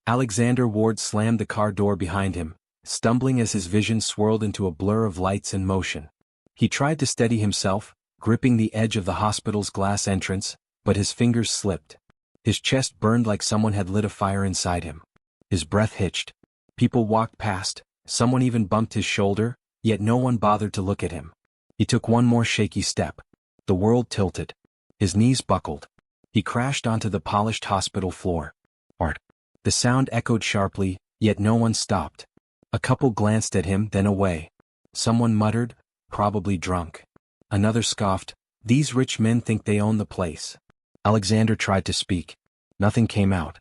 Alexander Ward slammed the car door behind him, stumbling as his vision swirled into a blur of lights and motion. He tried to steady himself, gripping the edge of the hospital's glass entrance, but his fingers slipped. His chest burned like someone had lit a fire inside him. His breath hitched. People walked past, someone even bumped his shoulder, yet no one bothered to look at him. He took one more shaky step. The world tilted. His knees buckled. He crashed onto the polished hospital floor. Art. The sound echoed sharply, yet no one stopped. A couple glanced at him, then away. Someone muttered, "Probably drunk." Another scoffed, "These rich men think they own the place." Alexander tried to speak. Nothing came out.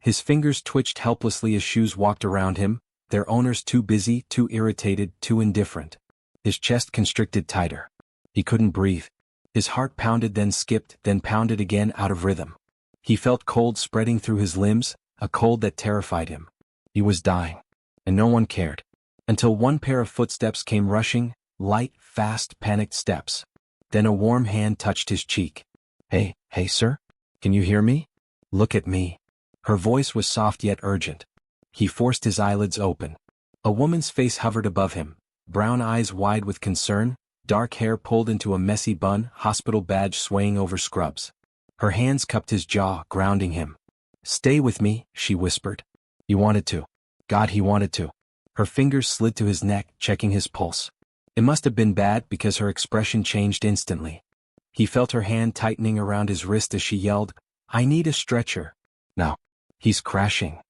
His fingers twitched helplessly as shoes walked around him, their owners too busy, too irritated, too indifferent. His chest constricted tighter. He couldn't breathe. His heart pounded, then skipped, then pounded again, out of rhythm. He felt cold spreading through his limbs, a cold that terrified him. He was dying. And no one cared. Until one pair of footsteps came rushing, light, fast, panicked steps. Then a warm hand touched his cheek. Hey, sir? Can you hear me? Look at me." Her voice was soft yet urgent. He forced his eyelids open. A woman's face hovered above him, brown eyes wide with concern, dark hair pulled into a messy bun, hospital badge swaying over scrubs. Her hands cupped his jaw, grounding him. "Stay with me," she whispered. He wanted to. God, he wanted to. Her fingers slid to his neck, checking his pulse. It must have been bad because her expression changed instantly. He felt her hand tightening around his wrist as she yelled, "I need a stretcher." "Now." "He's crashing."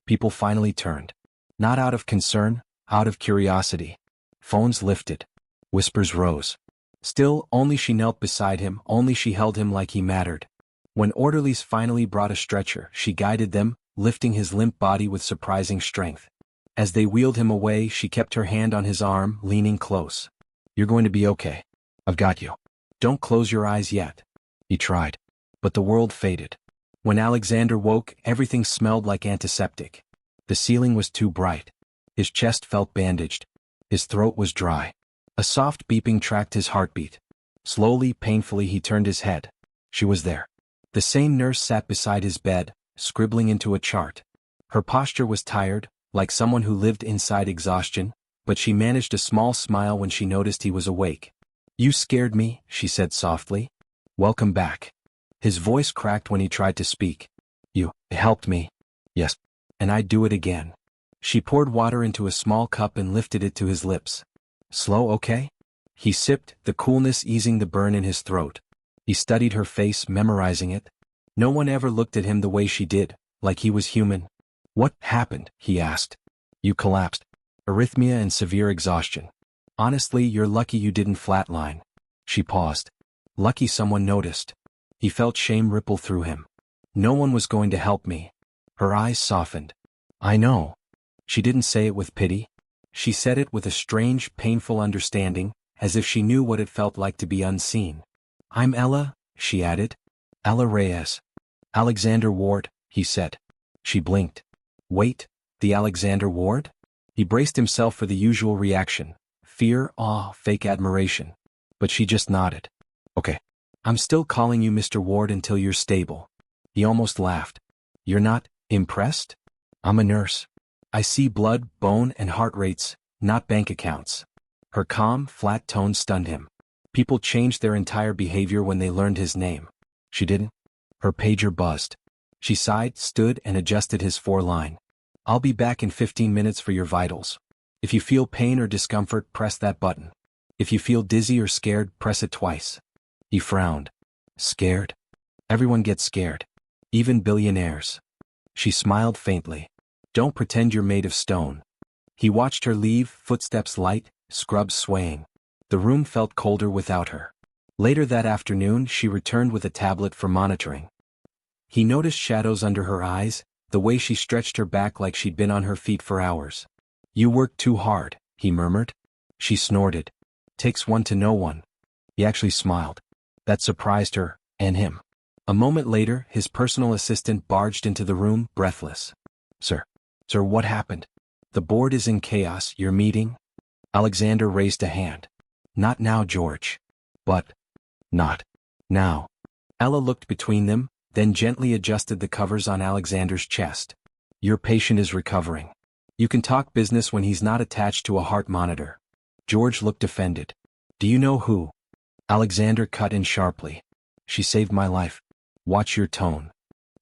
People finally turned. Not out of concern, out of curiosity. Phones lifted. Whispers rose. Still, only she knelt beside him, only she held him like he mattered. When orderlies finally brought a stretcher, she guided them, lifting his limp body with surprising strength. As they wheeled him away, she kept her hand on his arm, leaning close. "You're going to be okay. I've got you. Don't close your eyes yet." He tried. But the world faded. When Alexander woke, everything smelled like antiseptic. The ceiling was too bright. His chest felt bandaged. His throat was dry. A soft beeping tracked his heartbeat. Slowly, painfully, he turned his head. She was there. The same nurse sat beside his bed, scribbling into a chart. Her posture was tired, like someone who lived inside exhaustion, but she managed a small smile when she noticed he was awake. "You scared me," she said softly. "Welcome back." His voice cracked when he tried to speak. "You helped me." "Yes. And I'd do it again." She poured water into a small cup and lifted it to his lips. "Slow, okay?" He sipped, the coolness easing the burn in his throat. He studied her face, memorizing it. No one ever looked at him the way she did, like he was human. "What happened?" he asked. "You collapsed. Arrhythmia and severe exhaustion. Honestly, you're lucky you didn't flatline." She paused. Lucky someone noticed. He felt shame ripple through him. No one was going to help me. Her eyes softened. "I know." She didn't say it with pity. She said it with a strange, painful understanding, as if she knew what it felt like to be unseen. "I'm Ella," she added. "Ella Reyes." "Alexander Ward," he said. She blinked. Wait, the Alexander Ward? He braced himself for the usual reaction. Fear, awe, fake admiration. But she just nodded. "Okay. I'm still calling you Mr. Ward until you're stable." He almost laughed. "You're not impressed? I'm a nurse. I see blood, bone, and heart rates, not bank accounts." Her calm, flat tone stunned him. People changed their entire behavior when they learned his name. She didn't. Her pager buzzed. She sighed, stood, and adjusted his foreline. "I'll be back in 15 minutes for your vitals. If you feel pain or discomfort, press that button. If you feel dizzy or scared, press it twice." He frowned. "Scared? Everyone gets scared. Even billionaires." She smiled faintly. "Don't pretend you're made of stone." He watched her leave, footsteps light, scrubs swaying. The room felt colder without her. Later that afternoon, she returned with a tablet for monitoring. He noticed shadows under her eyes, the way she stretched her back like she'd been on her feet for hours. "You work too hard," he murmured. She snorted. "Takes one to know one." He actually smiled. That surprised her, and him. A moment later, his personal assistant barged into the room, breathless. Sir, what happened?" "The board is in chaos, your meeting?" Alexander raised a hand. "Not now, George." "But." "Not now." Ella looked between them, then gently adjusted the covers on Alexander's chest. Your patient is recovering. You can talk business when he's not attached to a heart monitor. George looked offended. Do you know who? Alexander cut in sharply. She saved my life. Watch your tone.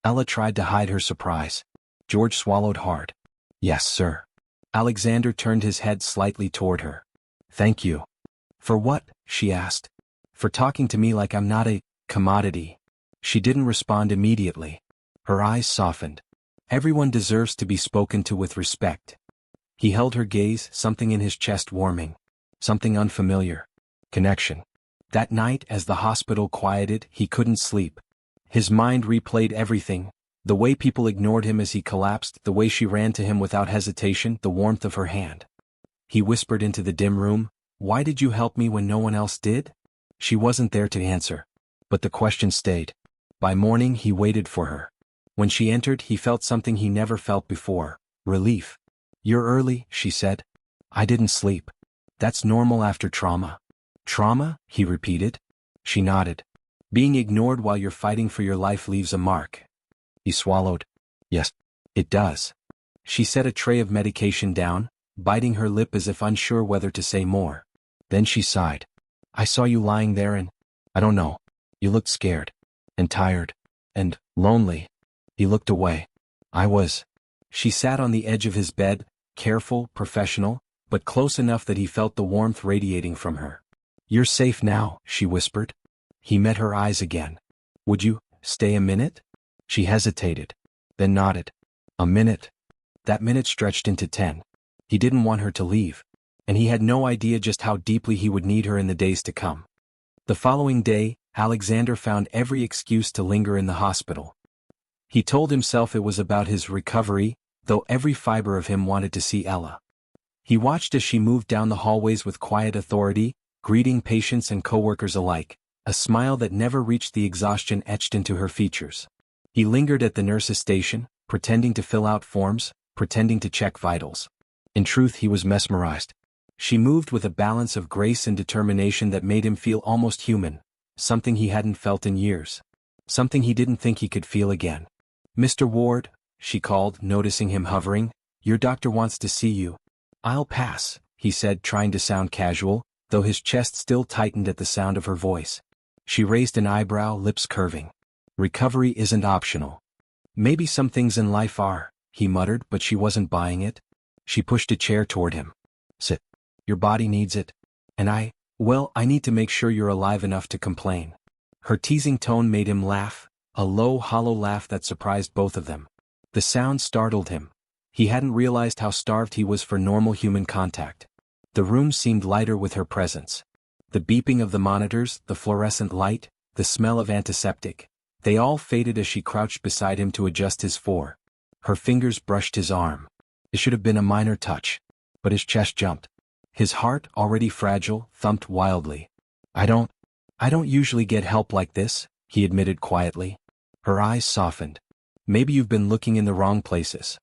Ella tried to hide her surprise. George swallowed hard. Yes, sir. Alexander turned his head slightly toward her. Thank you. For what? She asked. For talking to me like I'm not a commodity. She didn't respond immediately. Her eyes softened. Everyone deserves to be spoken to with respect. He held her gaze, something in his chest warming. Something unfamiliar. Connection. That night, as the hospital quieted, he couldn't sleep. His mind replayed everything. The way people ignored him as he collapsed, the way she ran to him without hesitation, the warmth of her hand. He whispered into the dim room, "Why did you help me when no one else did?" She wasn't there to answer. But the question stayed. By morning he waited for her. When she entered, he felt something he never felt before. Relief. "You're early," she said. "I didn't sleep." "That's normal after trauma." "Trauma?" he repeated. She nodded. "Being ignored while you're fighting for your life leaves a mark." He swallowed. "Yes, it does." She set a tray of medication down, biting her lip as if unsure whether to say more. Then she sighed. "I saw you lying there and, I don't know, you looked scared. And tired. And lonely." He looked away. "I was." She sat on the edge of his bed, careful, professional, but close enough that he felt the warmth radiating from her. "You're safe now," she whispered. He met her eyes again. "Would you stay a minute?" She hesitated, then nodded. A minute. That minute stretched into 10. He didn't want her to leave, and he had no idea just how deeply he would need her in the days to come. The following day, Alexander found every excuse to linger in the hospital. He told himself it was about his recovery, though every fiber of him wanted to see Ella. He watched as she moved down the hallways with quiet authority, greeting patients and coworkers alike, a smile that never reached the exhaustion etched into her features. He lingered at the nurse's station, pretending to fill out forms, pretending to check vitals. In truth, he was mesmerized. She moved with a balance of grace and determination that made him feel almost human, something he hadn't felt in years. Something he didn't think he could feel again. "Mr. Ward," she called, noticing him hovering, "your doctor wants to see you." "I'll pass," he said, trying to sound casual, though his chest still tightened at the sound of her voice. She raised an eyebrow, lips curving. "Recovery isn't optional." "Maybe some things in life are," he muttered, but she wasn't buying it. She pushed a chair toward him. "Sit. Your body needs it. And I need to make sure you're alive enough to complain." Her teasing tone made him laugh, a low, hollow laugh that surprised both of them. The sound startled him. He hadn't realized how starved he was for normal human contact. The room seemed lighter with her presence. The beeping of the monitors, the fluorescent light, the smell of antiseptic, they all faded as she crouched beside him to adjust his fore. Her fingers brushed his arm. It should have been a minor touch. But his chest jumped. His heart, already fragile, thumped wildly. I don't usually get help like this," he admitted quietly. Her eyes softened. "Maybe you've been looking in the wrong places."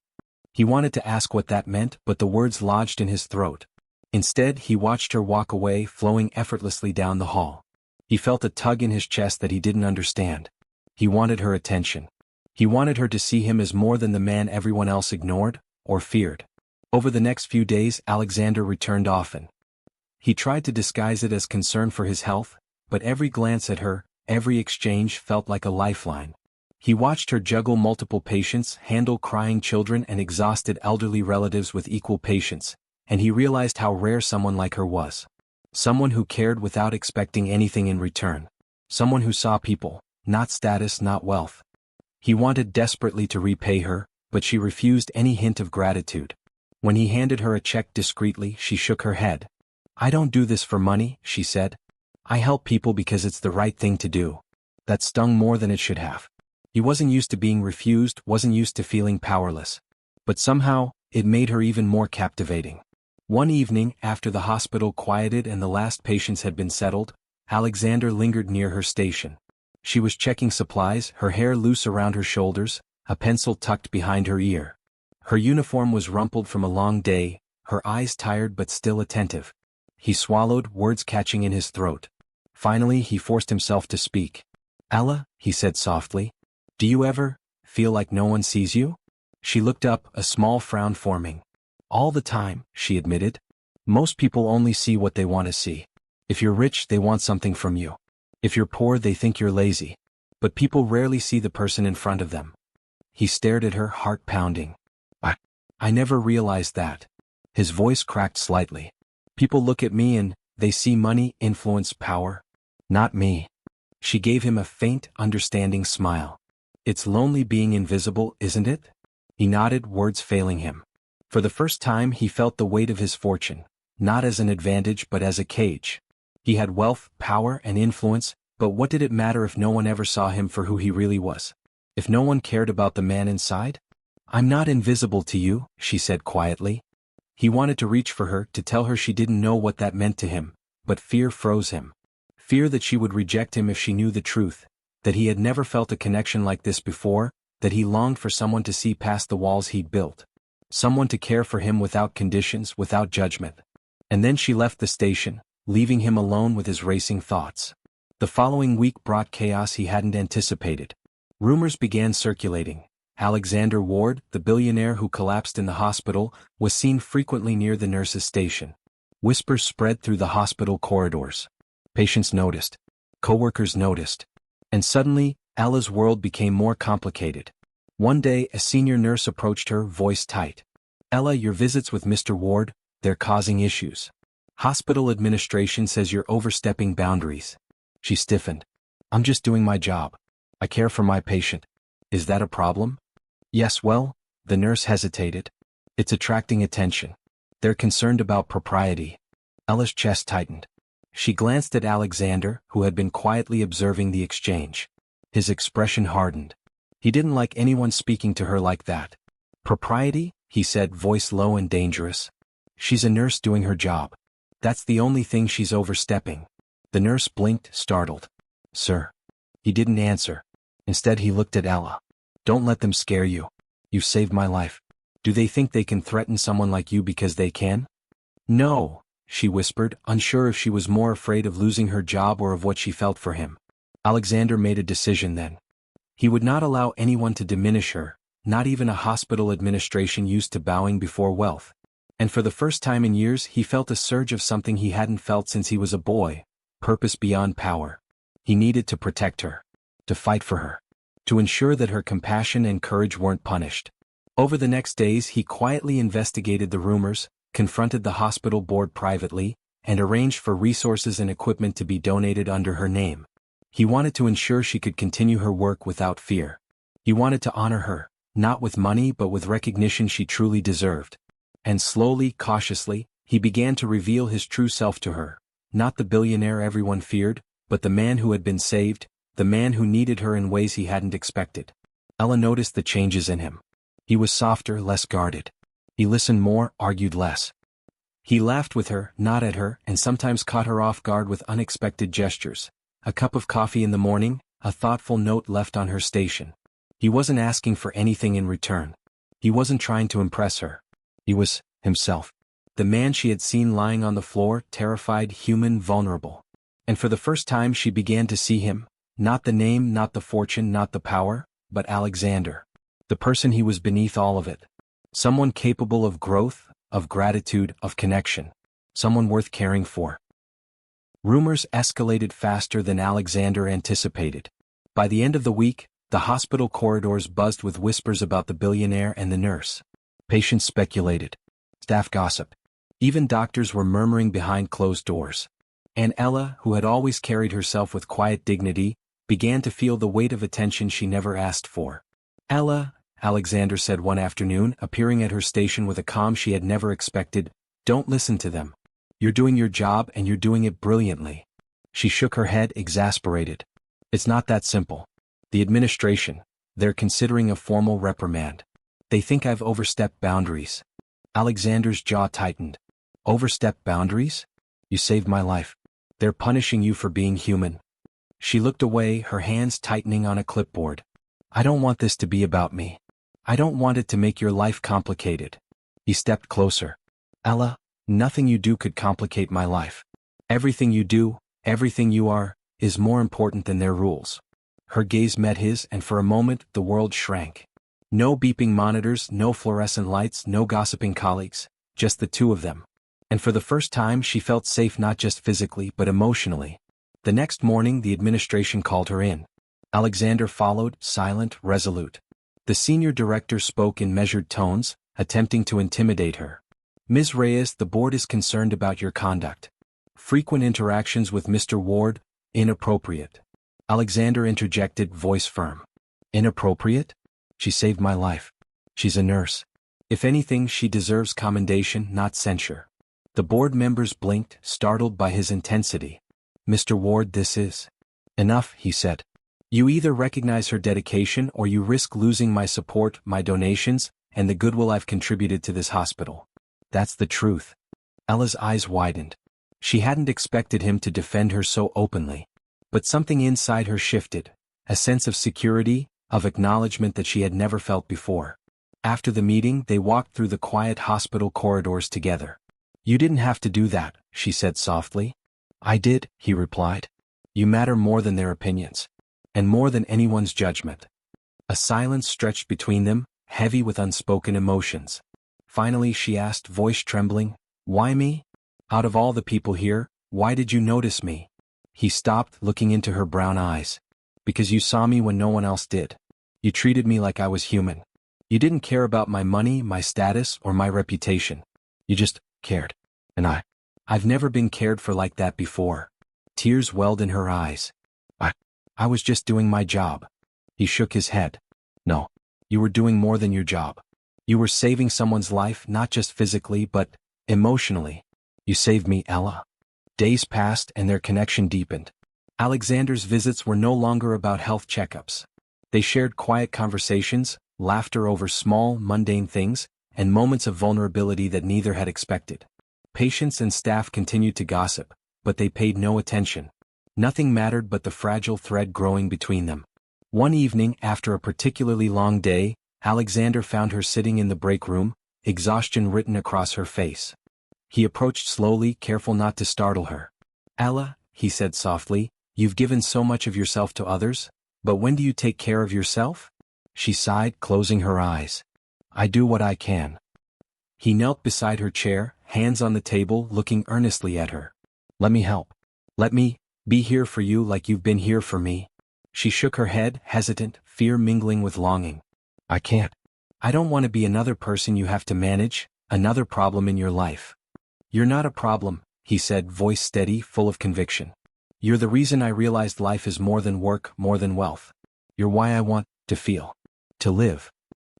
He wanted to ask what that meant, but the words lodged in his throat. Instead, he watched her walk away, flowing effortlessly down the hall. He felt a tug in his chest that he didn't understand. He wanted her attention. He wanted her to see him as more than the man everyone else ignored, or feared. Over the next few days, Alexander returned often. He tried to disguise it as concern for his health, but every glance at her, every exchange felt like a lifeline. He watched her juggle multiple patients, handle crying children and exhausted elderly relatives with equal patience, and he realized how rare someone like her was. Someone who cared without expecting anything in return. Someone who saw people, not status, not wealth. He wanted desperately to repay her, but she refused any hint of gratitude. When he handed her a check discreetly, she shook her head. "I don't do this for money," she said. "I help people because it's the right thing to do." That stung more than it should have. He wasn't used to being refused, wasn't used to feeling powerless. But somehow, it made her even more captivating. One evening, after the hospital quieted and the last patients had been settled, Alexander lingered near her station. She was checking supplies, her hair loose around her shoulders, a pencil tucked behind her ear. Her uniform was rumpled from a long day, her eyes tired but still attentive. He swallowed, words catching in his throat. Finally, he forced himself to speak. "Ella," he said softly, "do you ever feel like no one sees you?" She looked up, a small frown forming. All the time, she admitted. Most people only see what they want to see. If you're rich, they want something from you. If you're poor, they think you're lazy. But people rarely see the person in front of them. He stared at her, heart pounding. I never realized that. His voice cracked slightly. People look at me and they see money, influence, power. Not me. She gave him a faint, understanding smile. It's lonely being invisible, isn't it? He nodded, words failing him. For the first time he felt the weight of his fortune, not as an advantage but as a cage. He had wealth, power, and influence, but what did it matter if no one ever saw him for who he really was? If no one cared about the man inside? I'm not invisible to you, she said quietly. He wanted to reach for her, to tell her she didn't know what that meant to him, but fear froze him. Fear that she would reject him if she knew the truth, that he had never felt a connection like this before, that he longed for someone to see past the walls he'd built. Someone to care for him without conditions, without judgment. And then she left the station, leaving him alone with his racing thoughts. The following week brought chaos he hadn't anticipated. Rumors began circulating. Alexander Ward, the billionaire who collapsed in the hospital, was seen frequently near the nurses' station. Whispers spread through the hospital corridors. Patients noticed. Coworkers noticed. And suddenly, Ella's world became more complicated. One day, a senior nurse approached her, voice tight. Ella, your visits with Mr. Ward, they're causing issues. Hospital administration says you're overstepping boundaries. She stiffened. I'm just doing my job. I care for my patient. Is that a problem? Yes, well, the nurse hesitated. It's attracting attention. They're concerned about propriety. Ella's chest tightened. She glanced at Alexander, who had been quietly observing the exchange. His expression hardened. He didn't like anyone speaking to her like that. Propriety? He said, voice low and dangerous. She's a nurse doing her job. That's the only thing she's overstepping. The nurse blinked, startled. Sir. He didn't answer. Instead he looked at Ella. Don't let them scare you. You've saved my life. Do they think they can threaten someone like you because they can? No, she whispered, unsure if she was more afraid of losing her job or of what she felt for him. Alexander made a decision then. He would not allow anyone to diminish her, not even a hospital administration used to bowing before wealth. And for the first time in years he felt a surge of something he hadn't felt since he was a boy, purpose beyond power. He needed to protect her, to fight for her, to ensure that her compassion and courage weren't punished. Over the next days he quietly investigated the rumors, confronted the hospital board privately, and arranged for resources and equipment to be donated under her name. He wanted to ensure she could continue her work without fear. He wanted to honor her, not with money but with recognition she truly deserved. And slowly, cautiously, he began to reveal his true self to her, not the billionaire everyone feared, but the man who had been saved, the man who needed her in ways he hadn't expected. Ella noticed the changes in him. He was softer, less guarded. He listened more, argued less. He laughed with her, not at her, and sometimes caught her off guard with unexpected gestures. A cup of coffee in the morning, a thoughtful note left on her station. He wasn't asking for anything in return. He wasn't trying to impress her. He was himself. The man she had seen lying on the floor, terrified, human, vulnerable. And for the first time she began to see him, not the name, not the fortune, not the power, but Alexander. The person he was beneath all of it. Someone capable of growth, of gratitude, of connection. Someone worth caring for. Rumors escalated faster than Alexander anticipated. By the end of the week, the hospital corridors buzzed with whispers about the billionaire and the nurse. Patients speculated. Staff gossiped. Even doctors were murmuring behind closed doors. And Ella, who had always carried herself with quiet dignity, began to feel the weight of attention she never asked for. Ella, Alexander said one afternoon, appearing at her station with a calm she had never expected, don't listen to them. You're doing your job and you're doing it brilliantly. She shook her head, exasperated. It's not that simple. The administration, they're considering a formal reprimand. They think I've overstepped boundaries. Alexander's jaw tightened. Overstepped boundaries? You saved my life. They're punishing you for being human. She looked away, her hands tightening on a clipboard. I don't want this to be about me. I don't want it to make your life complicated. He stepped closer. Ella, nothing you do could complicate my life. Everything you do, everything you are, is more important than their rules. Her gaze met his and for a moment the world shrank. No beeping monitors, no fluorescent lights, no gossiping colleagues, just the two of them. And for the first time she felt safe not just physically but emotionally. The next morning the administration called her in. Alexander followed, silent, resolute. The senior director spoke in measured tones, attempting to intimidate her. "Ms. Reyes, the board is concerned about your conduct. Frequent interactions with Mr. Ward, inappropriate." Alexander interjected, voice firm. "Inappropriate? She saved my life. She's a nurse. If anything, she deserves commendation, not censure." The board members blinked, startled by his intensity. "Mr. Ward, this is enough," he said. "You either recognize her dedication or you risk losing my support, my donations, and the goodwill I've contributed to this hospital. That's the truth." Ella's eyes widened. She hadn't expected him to defend her so openly. But something inside her shifted, a sense of security, of acknowledgement that she had never felt before. After the meeting, they walked through the quiet hospital corridors together. "You didn't have to do that," she said softly. "I did," he replied. "You matter more than their opinions. And more than anyone's judgment." A silence stretched between them, heavy with unspoken emotions. Finally she asked, voice trembling, "Why me? Out of all the people here, why did you notice me?" He stopped, looking into her brown eyes. "Because you saw me when no one else did. You treated me like I was human. You didn't care about my money, my status, or my reputation. You just cared. And I've never been cared for like that before." Tears welled in her eyes. I was just doing my job." He shook his head. "No. You were doing more than your job. You were saving someone's life, not just physically but emotionally. You saved me, Ella." Days passed and their connection deepened. Alexander's visits were no longer about health checkups. They shared quiet conversations, laughter over small, mundane things, and moments of vulnerability that neither had expected. Patients and staff continued to gossip, but they paid no attention. Nothing mattered but the fragile thread growing between them. One evening, after a particularly long day, Alexander found her sitting in the break room, exhaustion written across her face. He approached slowly, careful not to startle her. "Ella," he said softly, "you've given so much of yourself to others, but when do you take care of yourself?" She sighed, closing her eyes. "I do what I can." He knelt beside her chair, hands on the table, looking earnestly at her. "Let me help. Let me be here for you like you've been here for me." She shook her head, hesitant, fear mingling with longing. "I can't. I don't want to be another person you have to manage, another problem in your life." "You're not a problem," he said, voice steady, full of conviction. "You're the reason I realized life is more than work, more than wealth. You're why I want to feel, to live."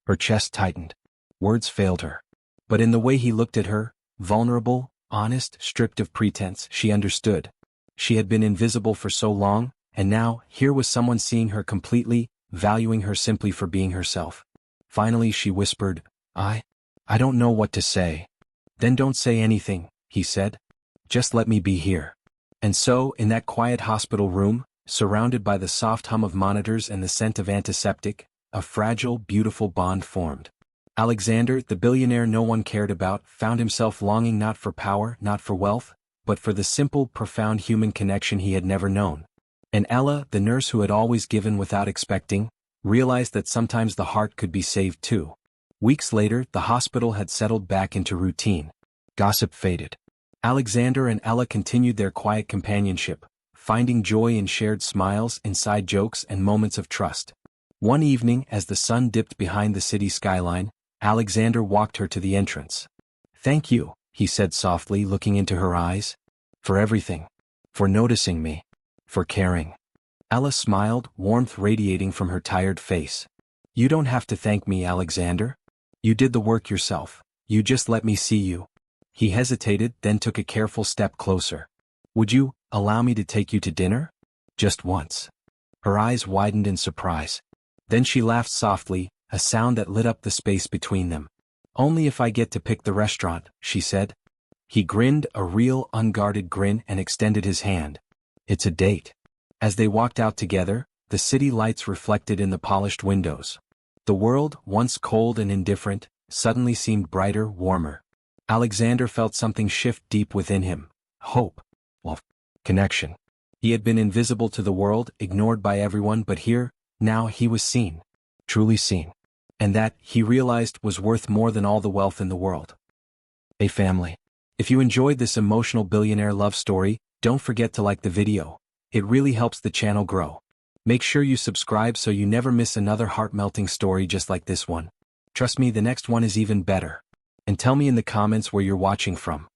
Her chest tightened. Words failed her. But in the way he looked at her, vulnerable, honest, stripped of pretense, she understood. She had been invisible for so long, and now, here was someone seeing her completely, valuing her simply for being herself. Finally she whispered, I don't know what to say." "Then don't say anything," he said. "Just let me be here." And so, in that quiet hospital room, surrounded by the soft hum of monitors and the scent of antiseptic, a fragile, beautiful bond formed. Alexander, the billionaire no one cared about, found himself longing not for power, not for wealth, but for the simple, profound human connection he had never known. And Ella, the nurse who had always given without expecting, realized that sometimes the heart could be saved too. Weeks later, the hospital had settled back into routine. Gossip faded. Alexander and Ella continued their quiet companionship, finding joy in shared smiles, inside jokes, and moments of trust. One evening, as the sun dipped behind the city skyline, Alexander walked her to the entrance. "Thank you," he said softly, looking into her eyes. "For everything. For noticing me. For caring." Ella smiled, warmth radiating from her tired face. "You don't have to thank me, Alexander. You did the work yourself. You just let me see you." He hesitated, then took a careful step closer. "Would you allow me to take you to dinner? Just once?" Her eyes widened in surprise. Then she laughed softly, a sound that lit up the space between them. "Only if I get to pick the restaurant," she said. He grinned, a real, unguarded grin, and extended his hand. "It's a date." As they walked out together, the city lights reflected in the polished windows. The world, once cold and indifferent, suddenly seemed brighter, warmer. Alexander felt something shift deep within him. Hope. Well, connection. He had been invisible to the world, ignored by everyone, but here, now he was seen. Truly seen. and that, he realized, was worth more than all the wealth in the world. A family. If you enjoyed this emotional billionaire love story, don't forget to like the video. It really helps the channel grow. Make sure you subscribe so you never miss another heart-melting story just like this one. Trust me, the next one is even better. And tell me in the comments where you're watching from.